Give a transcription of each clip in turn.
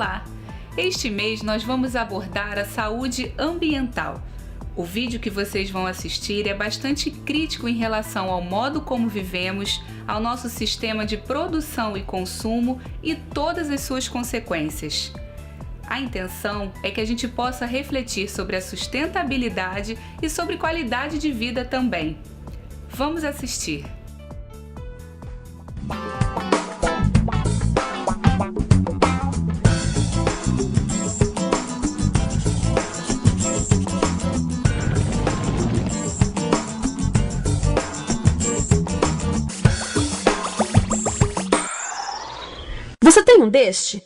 Olá! Este mês nós vamos abordar a saúde ambiental. O vídeo que vocês vão assistir é bastante crítico em relação ao modo como vivemos, ao nosso sistema de produção e consumo e todas as suas consequências. A intenção é que a gente possa refletir sobre a sustentabilidade e sobre qualidade de vida também. Vamos assistir! Você tem um deste?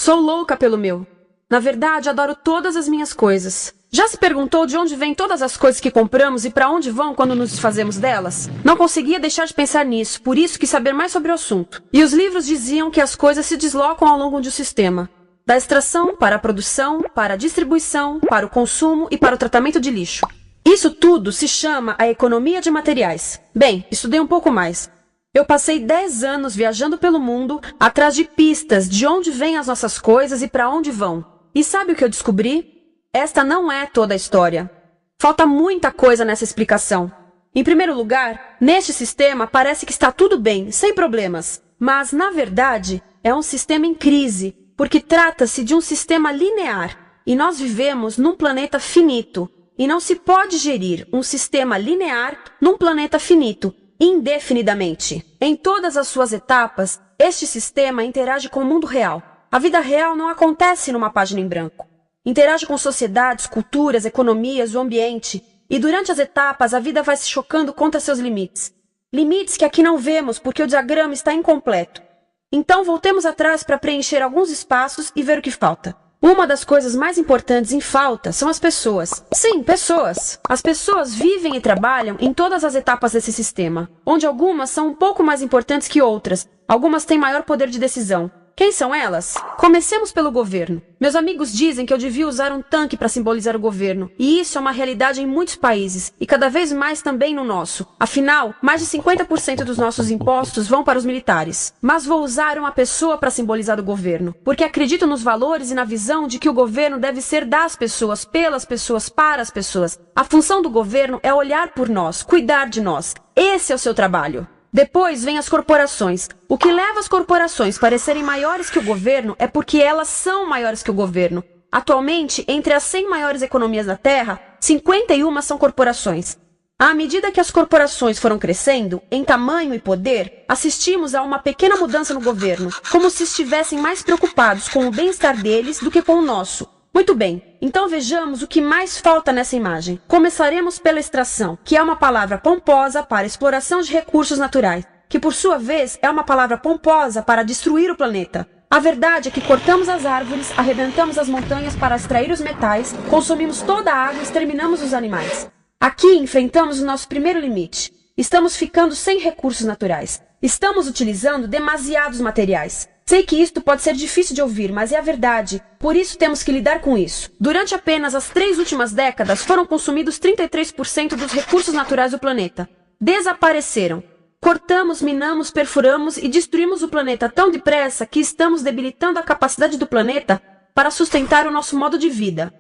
Sou louca pelo meu. Na verdade, adoro todas as minhas coisas. Já se perguntou de onde vêm todas as coisas que compramos e para onde vão quando nos desfazemos delas? Não conseguia deixar de pensar nisso, por isso quis saber mais sobre o assunto. E os livros diziam que as coisas se deslocam ao longo de um sistema. Da extração, para a produção, para a distribuição, para o consumo e para o tratamento de lixo. Isso tudo se chama a economia de materiais. Bem, estudei um pouco mais. Eu passei 10 anos viajando pelo mundo, atrás de pistas de onde vêm as nossas coisas e para onde vão. E sabe o que eu descobri? Esta não é toda a história. Falta muita coisa nessa explicação. Em primeiro lugar, neste sistema parece que está tudo bem, sem problemas. Mas, na verdade, é um sistema em crise, porque trata-se de um sistema linear. E nós vivemos num planeta finito. E não se pode gerir um sistema linear num planeta finito indefinidamente. Em todas as suas etapas, este sistema interage com o mundo real. A vida real não acontece numa página em branco. Interage com sociedades, culturas, economias, o ambiente. E durante as etapas, a vida vai se chocando contra seus limites. Limites que aqui não vemos porque o diagrama está incompleto. Então, voltemos atrás para preencher alguns espaços e ver o que falta. Uma das coisas mais importantes em falta são as pessoas. Sim, pessoas. As pessoas vivem e trabalham em todas as etapas desse sistema, onde algumas são um pouco mais importantes que outras, algumas têm maior poder de decisão. Quem são elas? Comecemos pelo governo. Meus amigos dizem que eu devia usar um tanque para simbolizar o governo, e isso é uma realidade em muitos países, e cada vez mais também no nosso. Afinal, mais de 50% dos nossos impostos vão para os militares. Mas vou usar uma pessoa para simbolizar o governo, porque acredito nos valores e na visão de que o governo deve ser das pessoas, pelas pessoas, para as pessoas. A função do governo é olhar por nós, cuidar de nós. Esse é o seu trabalho. Depois vem as corporações. O que leva as corporações a parecerem maiores que o governo é porque elas são maiores que o governo. Atualmente, entre as 100 maiores economias da Terra, 51 são corporações. À medida que as corporações foram crescendo, em tamanho e poder, assistimos a uma pequena mudança no governo, como se estivessem mais preocupados com o bem-estar deles do que com o nosso. Muito bem, então vejamos o que mais falta nessa imagem. Começaremos pela extração, que é uma palavra pomposa para exploração de recursos naturais, que por sua vez é uma palavra pomposa para destruir o planeta. A verdade é que cortamos as árvores, arrebentamos as montanhas para extrair os metais, consumimos toda a água e exterminamos os animais. Aqui enfrentamos o nosso primeiro limite. Estamos ficando sem recursos naturais. Estamos utilizando demasiados materiais. Sei que isto pode ser difícil de ouvir, mas é a verdade. Por isso temos que lidar com isso. Durante apenas as 3 últimas décadas, foram consumidos 33% dos recursos naturais do planeta. Desapareceram. Cortamos, minamos, perfuramos e destruímos o planeta tão depressa que estamos debilitando a capacidade do planeta para sustentar o nosso modo de vida.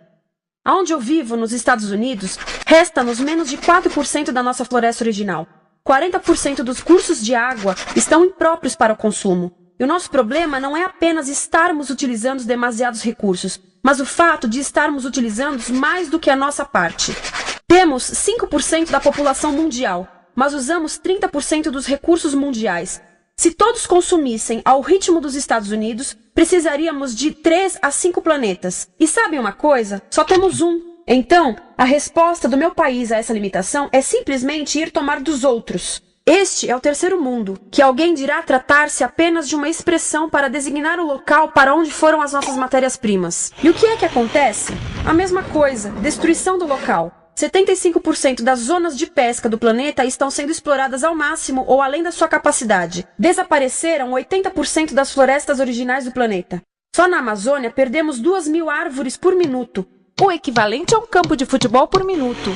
Aonde eu vivo, nos Estados Unidos, resta-nos menos de 4% da nossa floresta original. 40% dos cursos de água estão impróprios para o consumo. E o nosso problema não é apenas estarmos utilizando demasiados recursos, mas o fato de estarmos utilizando mais do que a nossa parte. Temos 5% da população mundial, mas usamos 30% dos recursos mundiais. Se todos consumissem ao ritmo dos Estados Unidos, precisaríamos de 3 a 5 planetas. E sabem uma coisa? Só temos um. Então, a resposta do meu país a essa limitação é simplesmente ir tomar dos outros. Este é o terceiro mundo, que alguém dirá tratar-se apenas de uma expressão para designar o local para onde foram as nossas matérias-primas. E o que é que acontece? A mesma coisa, destruição do local. 75% das zonas de pesca do planeta estão sendo exploradas ao máximo ou além da sua capacidade. Desapareceram 80% das florestas originais do planeta. Só na Amazônia perdemos 2.000 árvores por minuto, o equivalente a um campo de futebol por minuto.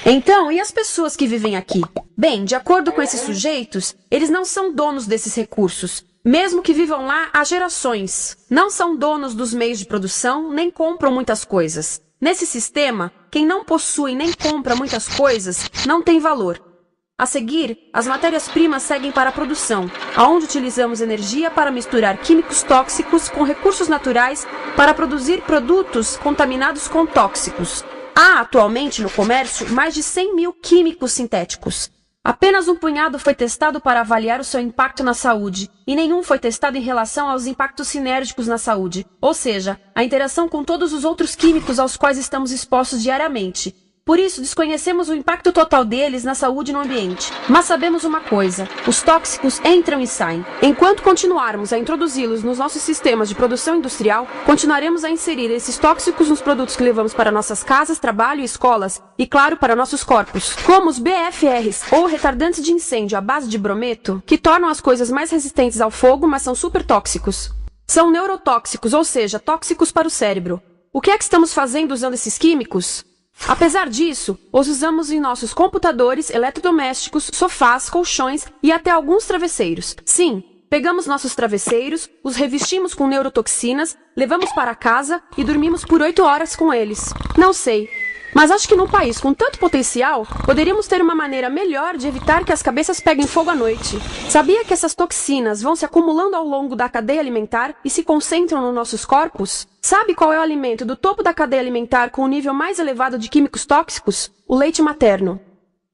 Então, e as pessoas que vivem aqui? Bem, de acordo com esses sujeitos, eles não são donos desses recursos. mesmo que vivam lá há gerações. Não são donos dos meios de produção, nem compram muitas coisas. Nesse sistema, quem não possui nem compra muitas coisas não tem valor. A seguir, as matérias-primas seguem para a produção, aonde utilizamos energia para misturar químicos tóxicos com recursos naturais para produzir produtos contaminados com tóxicos. Há atualmente no comércio mais de 100 mil químicos sintéticos. Apenas um punhado foi testado para avaliar o seu impacto na saúde, e nenhum foi testado em relação aos impactos sinérgicos na saúde, ou seja, a interação com todos os outros químicos aos quais estamos expostos diariamente. Por isso, desconhecemos o impacto total deles na saúde e no ambiente. Mas sabemos uma coisa: os tóxicos entram e saem. Enquanto continuarmos a introduzi-los nos nossos sistemas de produção industrial, continuaremos a inserir esses tóxicos nos produtos que levamos para nossas casas, trabalho e escolas, e claro, para nossos corpos. Como os BFRs, ou retardantes de incêndio à base de brometo, que tornam as coisas mais resistentes ao fogo, mas são super tóxicos. São neurotóxicos, ou seja, tóxicos para o cérebro. O que é que estamos fazendo usando esses químicos? Apesar disso, os usamos em nossos computadores, eletrodomésticos, sofás, colchões e até alguns travesseiros. Sim, pegamos nossos travesseiros, os revestimos com neurotoxinas, levamos para casa e dormimos por 8 horas com eles. Não sei, mas acho que num país com tanto potencial, poderíamos ter uma maneira melhor de evitar que as cabeças peguem fogo à noite. Sabia que essas toxinas vão se acumulando ao longo da cadeia alimentar e se concentram nos nossos corpos? Sabe qual é o alimento do topo da cadeia alimentar com o nível mais elevado de químicos tóxicos? O leite materno.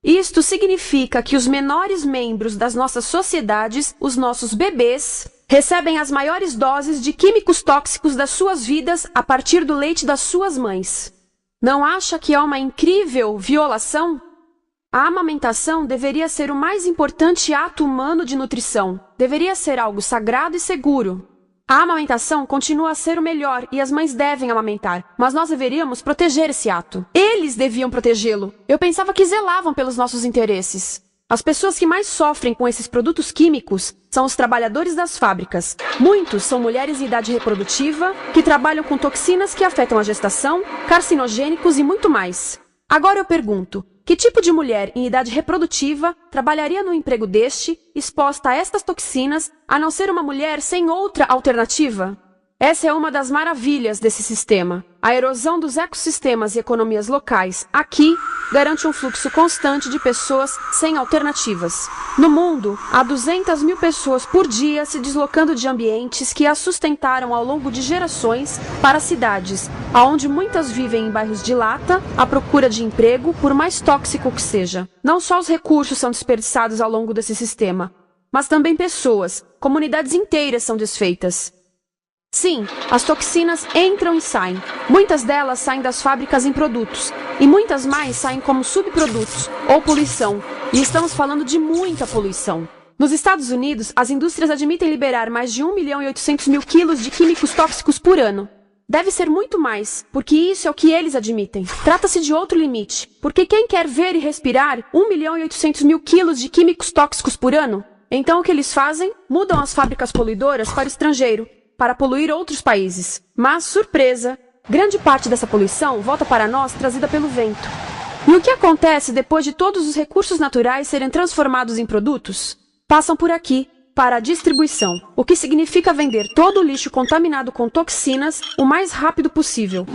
Isto significa que os menores membros das nossas sociedades, os nossos bebês, recebem as maiores doses de químicos tóxicos das suas vidas a partir do leite das suas mães. Não acha que é uma incrível violação? A amamentação deveria ser o mais importante ato humano de nutrição. Deveria ser algo sagrado e seguro. A amamentação continua a ser o melhor e as mães devem amamentar, mas nós deveríamos proteger esse ato. Eles deviam protegê-lo. Eu pensava que zelavam pelos nossos interesses. As pessoas que mais sofrem com esses produtos químicos são os trabalhadores das fábricas. Muitos são mulheres em idade reprodutiva, que trabalham com toxinas que afetam a gestação, carcinogênicos e muito mais. Agora eu pergunto, que tipo de mulher em idade reprodutiva trabalharia num emprego deste, exposta a estas toxinas, a não ser uma mulher sem outra alternativa? Essa é uma das maravilhas desse sistema. A erosão dos ecossistemas e economias locais, aqui, garante um fluxo constante de pessoas sem alternativas. No mundo, há 200 mil pessoas por dia se deslocando de ambientes que as sustentaram ao longo de gerações para cidades, onde muitas vivem em bairros de lata, à procura de emprego, por mais tóxico que seja. Não só os recursos são desperdiçados ao longo desse sistema, mas também pessoas, comunidades inteiras são desfeitas. Sim, as toxinas entram e saem. Muitas delas saem das fábricas em produtos, e muitas mais saem como subprodutos, ou poluição. E estamos falando de muita poluição. Nos Estados Unidos, as indústrias admitem liberar mais de 1.800.000 quilos de químicos tóxicos por ano. Deve ser muito mais, porque isso é o que eles admitem. Trata-se de outro limite, porque quem quer ver e respirar 1.800.000 quilos de químicos tóxicos por ano? Então o que eles fazem? Mudam as fábricas poluidoras para o estrangeiro, para poluir outros países. Mas, surpresa, grande parte dessa poluição volta para nós trazida pelo vento. E o que acontece depois de todos os recursos naturais serem transformados em produtos? Passam por aqui, para a distribuição, o que significa vender todo o lixo contaminado com toxinas o mais rápido possível.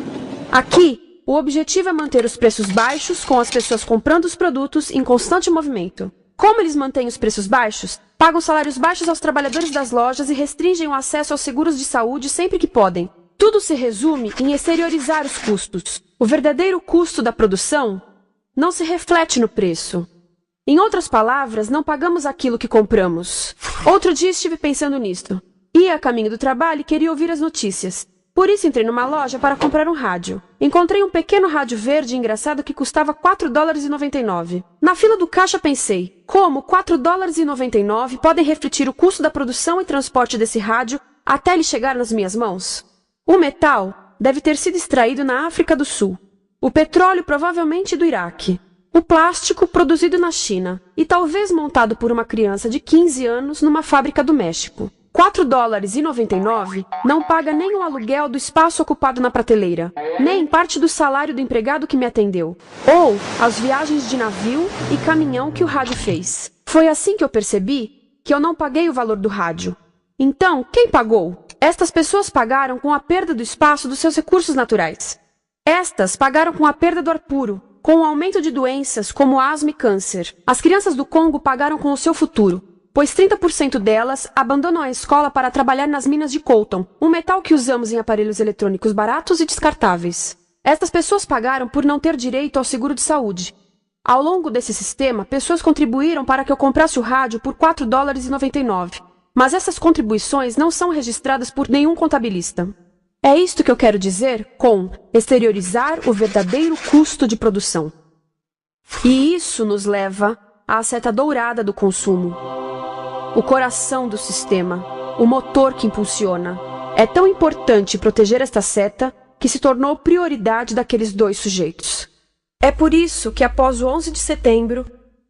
Aqui, o objetivo é manter os preços baixos, com as pessoas comprando os produtos em constante movimento. Como eles mantêm os preços baixos? Pagam salários baixos aos trabalhadores das lojas e restringem o acesso aos seguros de saúde sempre que podem. Tudo se resume em exteriorizar os custos. O verdadeiro custo da produção não se reflete no preço. Em outras palavras, não pagamos aquilo que compramos. Outro dia estive pensando nisto. Ia a caminho do trabalho e queria ouvir as notícias. Por isso entrei numa loja para comprar um rádio. Encontrei um pequeno rádio verde engraçado que custava $4,99. Na fila do caixa pensei, como $4,99 podem refletir o custo da produção e transporte desse rádio até ele chegar nas minhas mãos? O metal deve ter sido extraído na África do Sul. O petróleo provavelmente do Iraque. O plástico produzido na China e talvez montado por uma criança de 15 anos numa fábrica do México. $4,99 não paga nem o aluguel do espaço ocupado na prateleira, nem parte do salário do empregado que me atendeu, ou as viagens de navio e caminhão que o rádio fez. Foi assim que eu percebi que eu não paguei o valor do rádio. Então, quem pagou? Estas pessoas pagaram com a perda do espaço dos seus recursos naturais. Estas pagaram com a perda do ar puro, com o aumento de doenças como asma e câncer. As crianças do Congo pagaram com o seu futuro, pois 30% delas abandonam a escola para trabalhar nas minas de coltan, um metal que usamos em aparelhos eletrônicos baratos e descartáveis. Estas pessoas pagaram por não ter direito ao seguro de saúde. Ao longo desse sistema, pessoas contribuíram para que eu comprasse o rádio por $4,99. Mas essas contribuições não são registradas por nenhum contabilista. É isto que eu quero dizer com exteriorizar o verdadeiro custo de produção. E isso nos leva à seta dourada do consumo. O coração do sistema, o motor que impulsiona. É tão importante proteger esta seta que se tornou prioridade daqueles dois sujeitos. É por isso que após o 11 de setembro,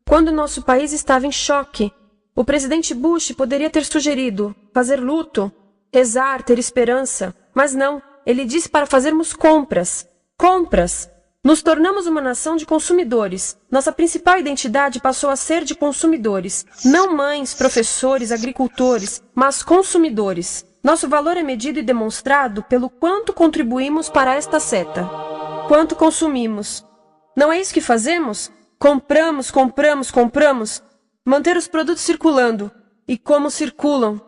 quando nosso país estava em choque, o presidente Bush poderia ter sugerido fazer luto, rezar, ter esperança, mas não, ele disse para fazermos compras. Compras! Nos tornamos uma nação de consumidores. Nossa principal identidade passou a ser de consumidores. Não mães, professores, agricultores, mas consumidores. Nosso valor é medido e demonstrado pelo quanto contribuímos para esta seta. Quanto consumimos. Não é isso que fazemos? Compramos, compramos, compramos. Manter os produtos circulando. E como circulam?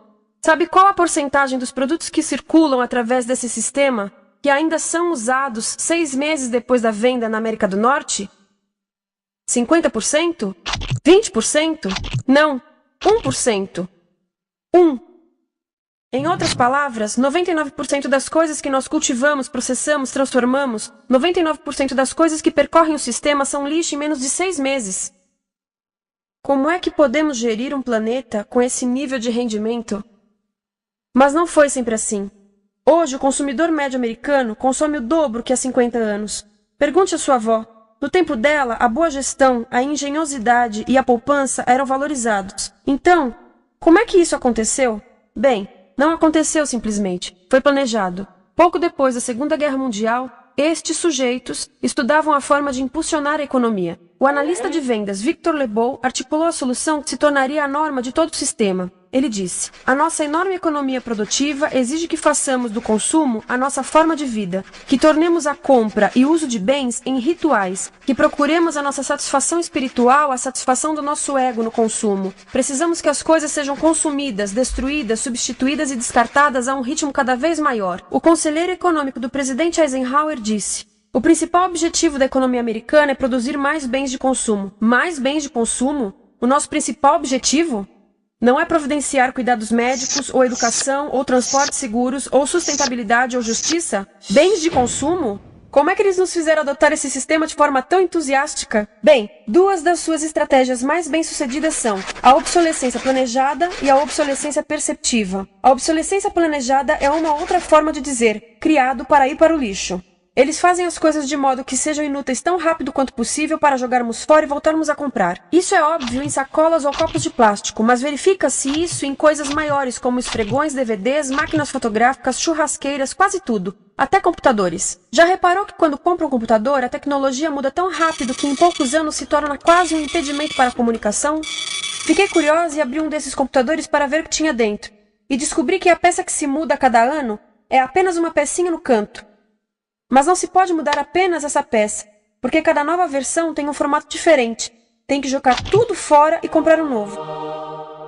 Sabe qual a porcentagem dos produtos que circulam através desse sistema que ainda são usados 6 meses depois da venda na América do Norte? 50%? 20%? Não, 1%. 1. Em outras palavras, 99% das coisas que nós cultivamos, processamos, transformamos, 99% das coisas que percorrem o sistema são lixo em menos de 6 meses. Como é que podemos gerir um planeta com esse nível de rendimento? Mas não foi sempre assim. Hoje, o consumidor médio americano consome o dobro que há 50 anos. Pergunte à sua avó. No tempo dela, a boa gestão, a engenhosidade e a poupança eram valorizados. Então, como é que isso aconteceu? Bem, não aconteceu simplesmente. Foi planejado. Pouco depois da Segunda Guerra Mundial, estes sujeitos estudavam a forma de impulsionar a economia. O analista de vendas Victor Lebow articulou a solução que se tornaria a norma de todo o sistema. Ele disse: a nossa enorme economia produtiva exige que façamos do consumo a nossa forma de vida, que tornemos a compra e uso de bens em rituais, que procuremos a nossa satisfação espiritual, a satisfação do nosso ego no consumo. Precisamos que as coisas sejam consumidas, destruídas, substituídas e descartadas a um ritmo cada vez maior. O conselheiro econômico do presidente Eisenhower disse: o principal objetivo da economia americana é produzir mais bens de consumo. Mais bens de consumo? O nosso principal objetivo? Não é providenciar cuidados médicos, ou educação, ou transportes seguros, ou sustentabilidade, ou justiça? Bens de consumo? Como é que eles nos fizeram adotar esse sistema de forma tão entusiástica? Bem, 2 das suas estratégias mais bem-sucedidas são a obsolescência planejada e a obsolescência perceptiva. A obsolescência planejada é uma outra forma de dizer criado para ir para o lixo. Eles fazem as coisas de modo que sejam inúteis tão rápido quanto possível para jogarmos fora e voltarmos a comprar. Isso é óbvio em sacolas ou copos de plástico, mas verifica-se isso em coisas maiores como esfregões, DVDs, máquinas fotográficas, churrasqueiras, quase tudo. Até computadores. Já reparou que quando compra um computador, a tecnologia muda tão rápido que em poucos anos se torna quase um impedimento para a comunicação? Fiquei curiosa e abri um desses computadores para ver o que tinha dentro. E descobri que a peça que se muda a cada ano é apenas uma pecinha no canto. Mas não se pode mudar apenas essa peça, porque cada nova versão tem um formato diferente. Tem que jogar tudo fora e comprar um novo.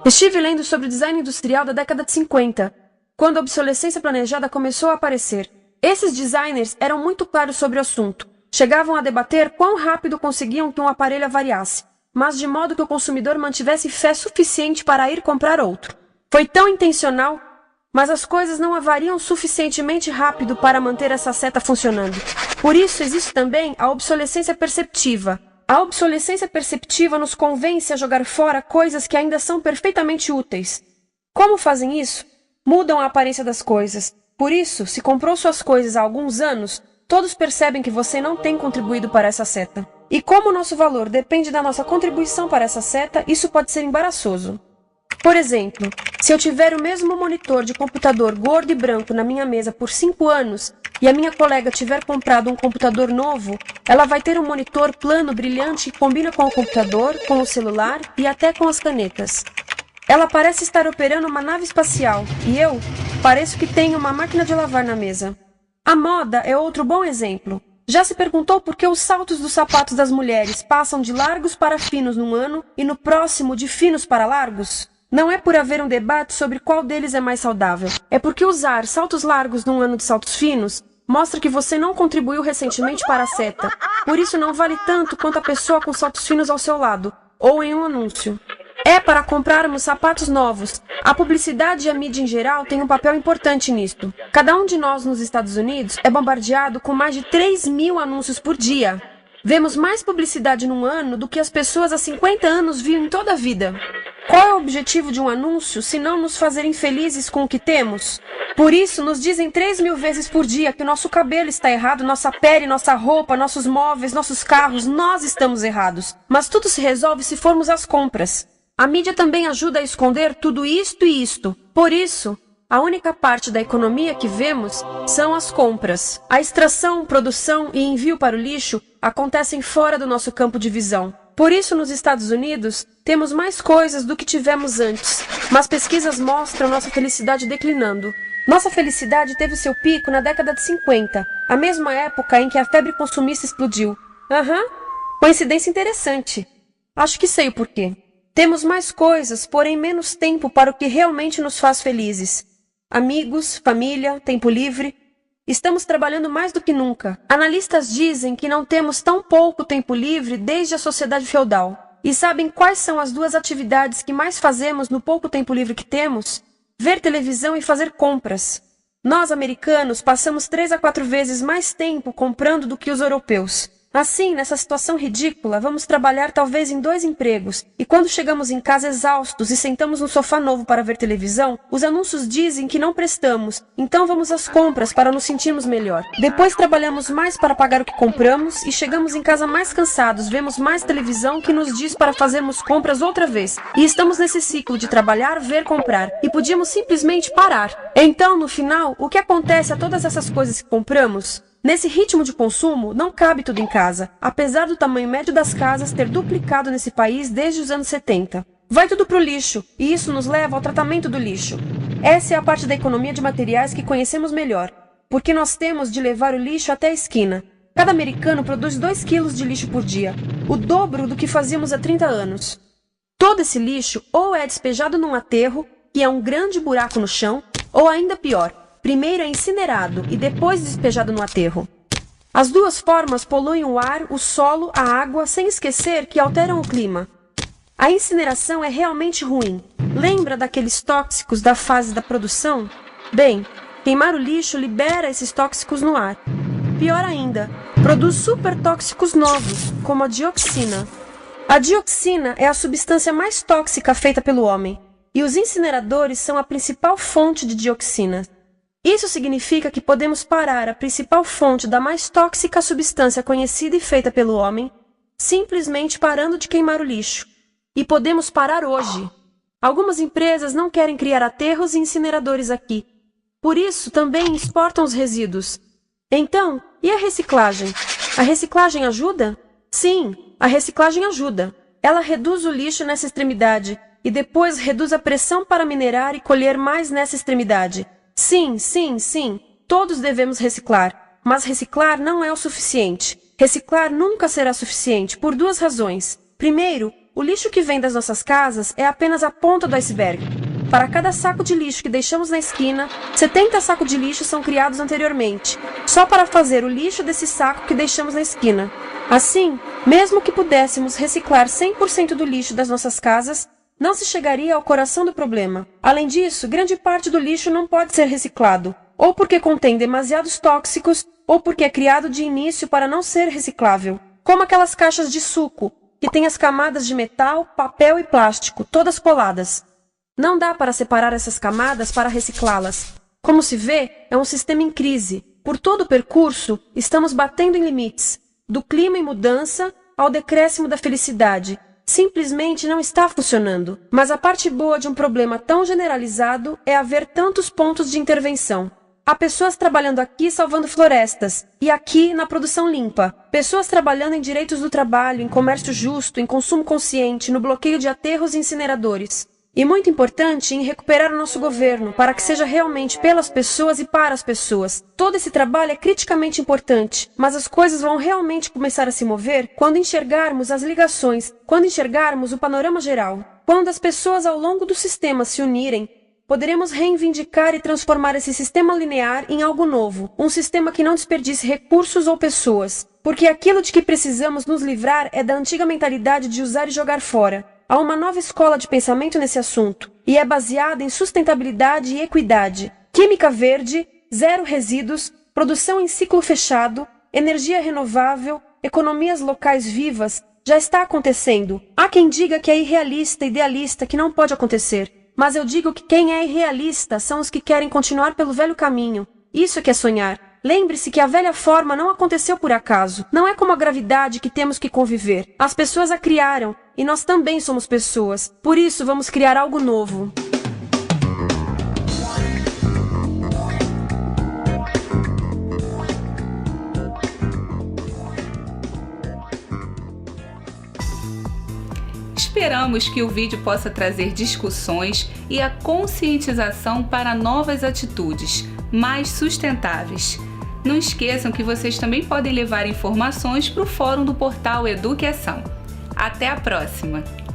Estive lendo sobre o design industrial da década de 50, quando a obsolescência planejada começou a aparecer. Esses designers eram muito claros sobre o assunto. Chegavam a debater quão rápido conseguiam que um aparelho avariasse, mas de modo que o consumidor mantivesse fé suficiente para ir comprar outro. Foi tão intencional, mas as coisas não avariam suficientemente rápido para manter essa seta funcionando. Por isso existe também a obsolescência perceptiva. A obsolescência perceptiva nos convence a jogar fora coisas que ainda são perfeitamente úteis. Como fazem isso? Mudam a aparência das coisas. Por isso, se comprou suas coisas há alguns anos, todos percebem que você não tem contribuído para essa seta. E como o nosso valor depende da nossa contribuição para essa seta, isso pode ser embaraçoso. Por exemplo, se eu tiver o mesmo monitor de computador gordo e branco na minha mesa por 5 anos e a minha colega tiver comprado um computador novo, ela vai ter um monitor plano brilhante que combina com o computador, com o celular e até com as canetas. Ela parece estar operando uma nave espacial, e eu pareço que tenho uma máquina de lavar na mesa. A moda é outro bom exemplo. Já se perguntou por que os saltos dos sapatos das mulheres passam de largos para finos num ano e no próximo de finos para largos? Não é por haver um debate sobre qual deles é mais saudável. É porque usar saltos largos num ano de saltos finos mostra que você não contribuiu recentemente para a seta. Por isso não vale tanto quanto a pessoa com saltos finos ao seu lado, ou em um anúncio. É para comprarmos sapatos novos. A publicidade e a mídia em geral têm um papel importante nisto. Cada um de nós nos Estados Unidos é bombardeado com mais de 3.000 anúncios por dia. Vemos mais publicidade num ano do que as pessoas há 50 anos viam em toda a vida. Qual é o objetivo de um anúncio se não nos fazer infelizes com o que temos? Por isso, nos dizem 3.000 vezes por dia que o nosso cabelo está errado, nossa pele, nossa roupa, nossos móveis, nossos carros, nós estamos errados. Mas tudo se resolve se formos às compras. A mídia também ajuda a esconder tudo isto e isto. Por isso, a única parte da economia que vemos são as compras. A extração, produção e envio para o lixo acontecem fora do nosso campo de visão. Por isso, nos Estados Unidos, temos mais coisas do que tivemos antes. Mas pesquisas mostram nossa felicidade declinando. Nossa felicidade teve seu pico na década de 50, a mesma época em que a febre consumista explodiu. Coincidência interessante. Acho que sei o porquê. Temos mais coisas, porém menos tempo para o que realmente nos faz felizes. Amigos, família, tempo livre. Estamos trabalhando mais do que nunca. Analistas dizem que não temos tão pouco tempo livre desde a sociedade feudal. E sabem quais são as duas atividades que mais fazemos no pouco tempo livre que temos? Ver televisão e fazer compras. Nós, americanos, passamos 3 a 4 vezes mais tempo comprando do que os europeus. Assim, nessa situação ridícula, vamos trabalhar talvez em 2 empregos, e quando chegamos em casa exaustos e sentamos no sofá novo para ver televisão, os anúncios dizem que não prestamos, então vamos às compras para nos sentirmos melhor. Depois trabalhamos mais para pagar o que compramos e chegamos em casa mais cansados, vemos mais televisão que nos diz para fazermos compras outra vez. E estamos nesse ciclo de trabalhar, ver, comprar, e podíamos simplesmente parar. Então, no final, o que acontece a todas essas coisas que compramos? Nesse ritmo de consumo, não cabe tudo em casa, apesar do tamanho médio das casas ter duplicado nesse país desde os anos 70. Vai tudo pro lixo, e isso nos leva ao tratamento do lixo. Essa é a parte da economia de materiais que conhecemos melhor, porque nós temos de levar o lixo até a esquina. Cada americano produz 2 quilos de lixo por dia, o dobro do que fazíamos há 30 anos. Todo esse lixo ou é despejado num aterro, que é um grande buraco no chão, ou ainda pior, primeiro é incinerado e depois despejado no aterro. As duas formas poluem o ar, o solo, a água, sem esquecer que alteram o clima. A incineração é realmente ruim. Lembra daqueles tóxicos da fase da produção? Bem, queimar o lixo libera esses tóxicos no ar. Pior ainda, produz supertóxicos novos, como a dioxina. A dioxina é a substância mais tóxica feita pelo homem, e os incineradores são a principal fonte de dioxina. Isso significa que podemos parar a principal fonte da mais tóxica substância conhecida e feita pelo homem, simplesmente parando de queimar o lixo. E podemos parar hoje. Algumas empresas não querem criar aterros e incineradores aqui. Por isso, também exportam os resíduos. Então, e a reciclagem? A reciclagem ajuda? Sim, a reciclagem ajuda. Ela reduz o lixo nessa extremidade e depois reduz a pressão para minerar e colher mais nessa extremidade. Sim, todos devemos reciclar, mas reciclar não é o suficiente. Reciclar nunca será suficiente por 2 razões. Primeiro, o lixo que vem das nossas casas é apenas a ponta do iceberg. Para cada saco de lixo que deixamos na esquina, 70 sacos de lixo são criados anteriormente, só para fazer o lixo desse saco que deixamos na esquina. Assim, mesmo que pudéssemos reciclar 100% do lixo das nossas casas, não se chegaria ao coração do problema. Além disso, grande parte do lixo não pode ser reciclado, ou porque contém demasiados tóxicos, ou porque é criado de início para não ser reciclável. Como aquelas caixas de suco, que têm as camadas de metal, papel e plástico, todas coladas. Não dá para separar essas camadas para reciclá-las. Como se vê, é um sistema em crise. Por todo o percurso, estamos batendo em limites, do clima em mudança ao decréscimo da felicidade. Simplesmente não está funcionando. Mas a parte boa de um problema tão generalizado é haver tantos pontos de intervenção. Há pessoas trabalhando aqui salvando florestas, e aqui na produção limpa. Pessoas trabalhando em direitos do trabalho, em comércio justo, em consumo consciente, no bloqueio de aterros e incineradores. E muito importante em recuperar o nosso governo, para que seja realmente pelas pessoas e para as pessoas. Todo esse trabalho é criticamente importante, mas as coisas vão realmente começar a se mover quando enxergarmos as ligações, quando enxergarmos o panorama geral. Quando as pessoas ao longo do sistema se unirem, poderemos reivindicar e transformar esse sistema linear em algo novo, um sistema que não desperdice recursos ou pessoas, porque aquilo de que precisamos nos livrar é da antiga mentalidade de usar e jogar fora. Há uma nova escola de pensamento nesse assunto, e é baseada em sustentabilidade e equidade, química verde, zero resíduos, produção em ciclo fechado, energia renovável, economias locais vivas. Já está acontecendo. Há quem diga que é irrealista, idealista, que não pode acontecer. Mas eu digo que quem é irrealista são os que querem continuar pelo velho caminho. Isso é que é sonhar. Lembre-se que a velha forma não aconteceu por acaso. Não é como a gravidade que temos que conviver. As pessoas a criaram, e nós também somos pessoas. Por isso vamos criar algo novo. Esperamos que o vídeo possa trazer discussões e a conscientização para novas atitudes mais sustentáveis. Não esqueçam que vocês também podem levar informações para o fórum do portal Eduqueação. Até a próxima!